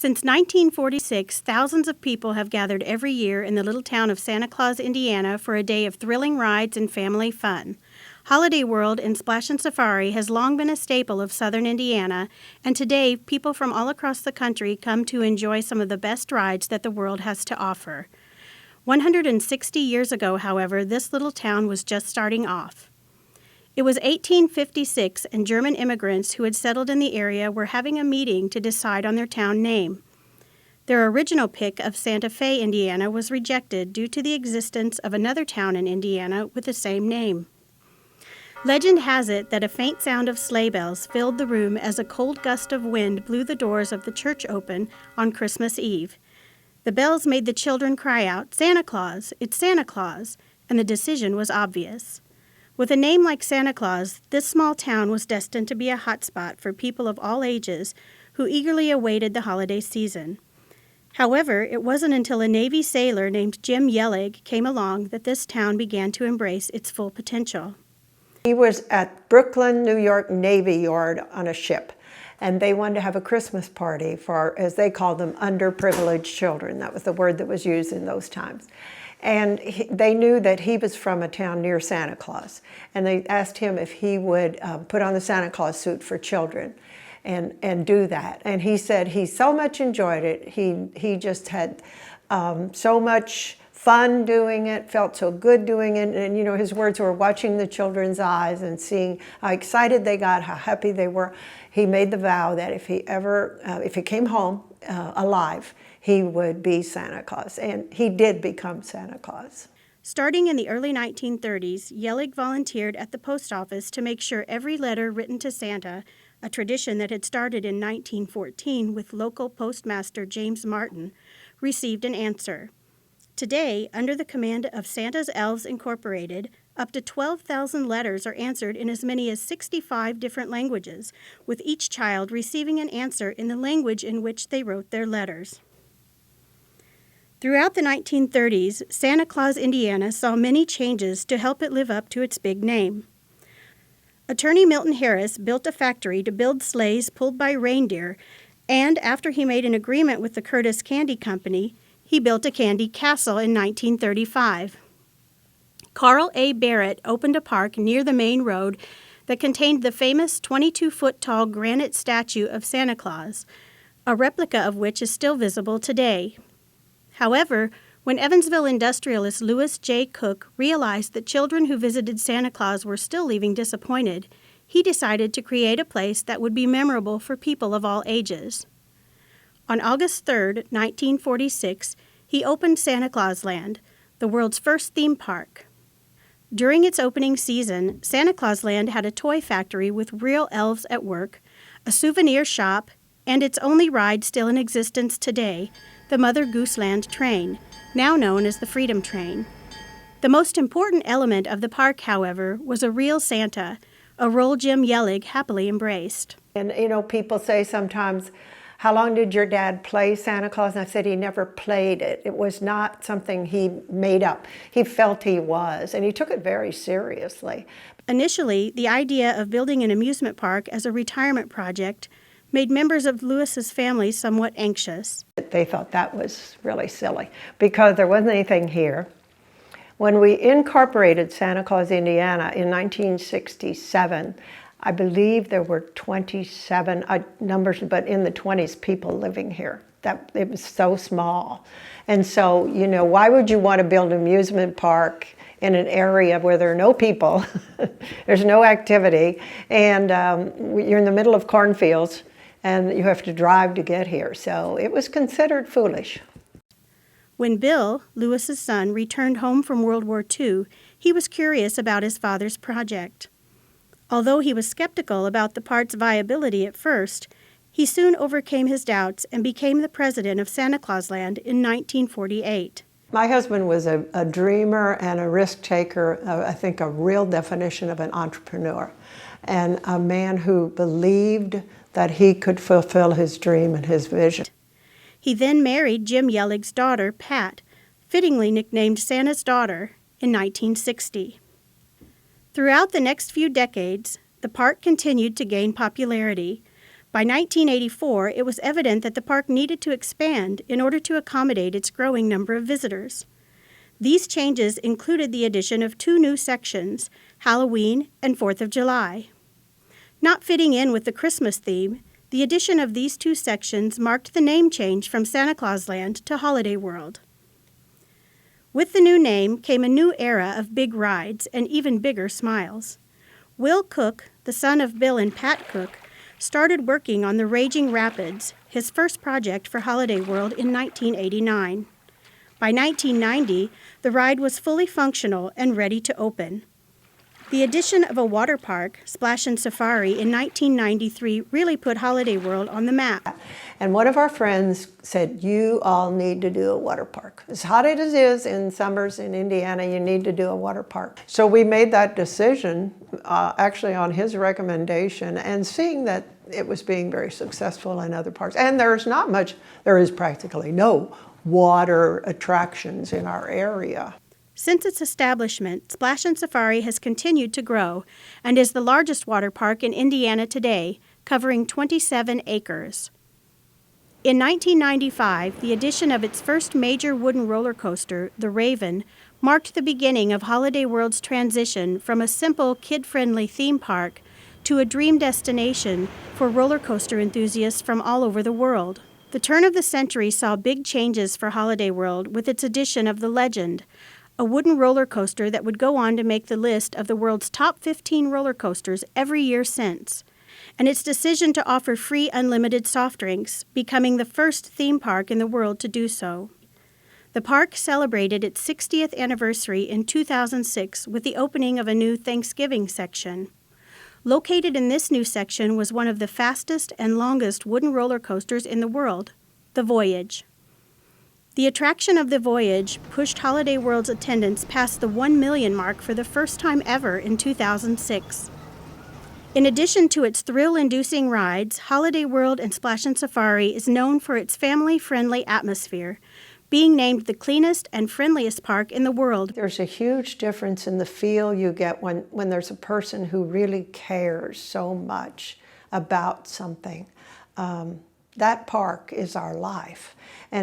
Since 1946, thousands of people have gathered every year in the little town of Santa Claus, Indiana, for a day of thrilling rides and family fun. Holiday World and Splash and Safari has long been a staple of southern Indiana, and today people from all across the country come to enjoy some of the best rides that the world has to offer. 160 years ago, however, this little town was just starting off. It was 1856, and German immigrants who had settled in the area were having a meeting to decide on their town name. Their original pick of Santa Fe, Indiana, was rejected due to the existence of another town in Indiana with the same name. Legend has it that a faint sound of sleigh bells filled the room as a cold gust of wind blew the doors of the church open on Christmas Eve. The bells made the children cry out, "Santa Claus! It's Santa Claus!" and the decision was obvious. With a name like Santa Claus, this small town was destined to be a hotspot for people of all ages who eagerly awaited the holiday season. However, it wasn't until a Navy sailor named Jim Yelig came along that this town began to embrace its full potential. He was at Brooklyn, New York Navy Yard on a ship, and they wanted to have a Christmas party for, as they called them, underprivileged children. That was the word that was used in those times. And they knew that he was from a town near Santa Claus, and they asked him if he would put on the Santa Claus suit for children and do that. And he said he so much enjoyed it. He just had so much fun doing it, felt so good doing it, and you know, his words were watching the children's eyes and seeing how excited they got, how happy they were. He made the vow that if he came home alive, he would be Santa Claus, and he did become Santa Claus. Starting in the early 1930s, Yelig volunteered at the post office to make sure every letter written to Santa, a tradition that had started in 1914 with local postmaster James Martin, received an answer. Today, under the command of Santa's Elves Incorporated, up to 12,000 letters are answered in as many as 65 different languages, with each child receiving an answer in the language in which they wrote their letters. Throughout the 1930s, Santa Claus, Indiana saw many changes to help it live up to its big name. Attorney Milton Harris built a factory to build sleighs pulled by reindeer, and after he made an agreement with the Curtis Candy Company, he built a candy castle in 1935. Carl A. Barrett opened a park near the main road that contained the famous 22-foot-tall granite statue of Santa Claus, a replica of which is still visible today. However, when Evansville industrialist Lewis J. Cook realized that children who visited Santa Claus were still leaving disappointed, he decided to create a place that would be memorable for people of all ages. On August 3, 1946, he opened Santa Claus Land, the world's first theme park. During its opening season, Santa Claus Land had a toy factory with real elves at work, a souvenir shop, and its only ride still in existence today, the Mother Goose Land train, now known as the Freedom Train. The most important element of the park, however, was a real Santa, a role Jim Yelig happily embraced. And you know, people say sometimes, how long did your dad play Santa Claus? And I said he never played it. It was not something he made up. He felt he was, and he took it very seriously. Initially, the idea of building an amusement park as a retirement project made members of Lewis's family somewhat anxious. They thought that was really silly because there wasn't anything here. When we incorporated Santa Claus, Indiana in 1967, I believe there were 27 numbers, but in the 20s, people living here. It was so small. And so, you know, why would you want to build an amusement park in an area where there are no people, there's no activity, and you're in the middle of cornfields, and you have to drive to get here. So it was considered foolish. When Bill, Lewis's son, returned home from World War II, he was curious about his father's project. Although he was skeptical about the park's viability at first, he soon overcame his doubts and became the president of Santa Claus Land in 1948. My husband was a dreamer and a risk taker, I think a real definition of an entrepreneur, and a man who believed that he could fulfill his dream and his vision. He then married Jim Yelig's daughter, Pat, fittingly nicknamed Santa's daughter, in 1960. Throughout the next few decades, the park continued to gain popularity. By 1984, it was evident that the park needed to expand in order to accommodate its growing number of visitors. These changes included the addition of 2 new sections, Halloween and 4th of July. Not fitting in with the Christmas theme, the addition of these 2 sections marked the name change from Santa Claus Land to Holiday World. With the new name came a new era of big rides and even bigger smiles. Will Cook, the son of Bill and Pat Cook, started working on the Raging Rapids, his first project for Holiday World, in 1989. By 1990, the ride was fully functional and ready to open. The addition of a water park, Splash and Safari, in 1993 really put Holiday World on the map. And one of our friends said, you all need to do a water park. As hot as it is in summers in Indiana, you need to do a water park. So we made that decision, actually on his recommendation, and seeing that it was being very successful in other parks. And there is practically no water attractions in our area. Since its establishment, Splash and Safari has continued to grow and is the largest water park in Indiana today, covering 27 acres. In 1995, the addition of its first major wooden roller coaster, the Raven, marked the beginning of Holiday World's transition from a simple, kid-friendly theme park to a dream destination for roller coaster enthusiasts from all over the world. The turn of the century saw big changes for Holiday World with its addition of the Legend, a wooden roller coaster that would go on to make the list of the world's top 15 roller coasters every year since, and its decision to offer free unlimited soft drinks, becoming the first theme park in the world to do so. The park celebrated its 60th anniversary in 2006 with the opening of a new Thanksgiving section. Located in this new section was one of the fastest and longest wooden roller coasters in the world, the Voyage. The attraction of the Voyage pushed Holiday World's attendance past the 1 million mark for the first time ever in 2006. In addition to its thrill-inducing rides, Holiday World and Splash and Safari is known for its family-friendly atmosphere, being named the cleanest and friendliest park in the world. There's a huge difference in the feel you get when there's a person who really cares so much about something. That park is our life. And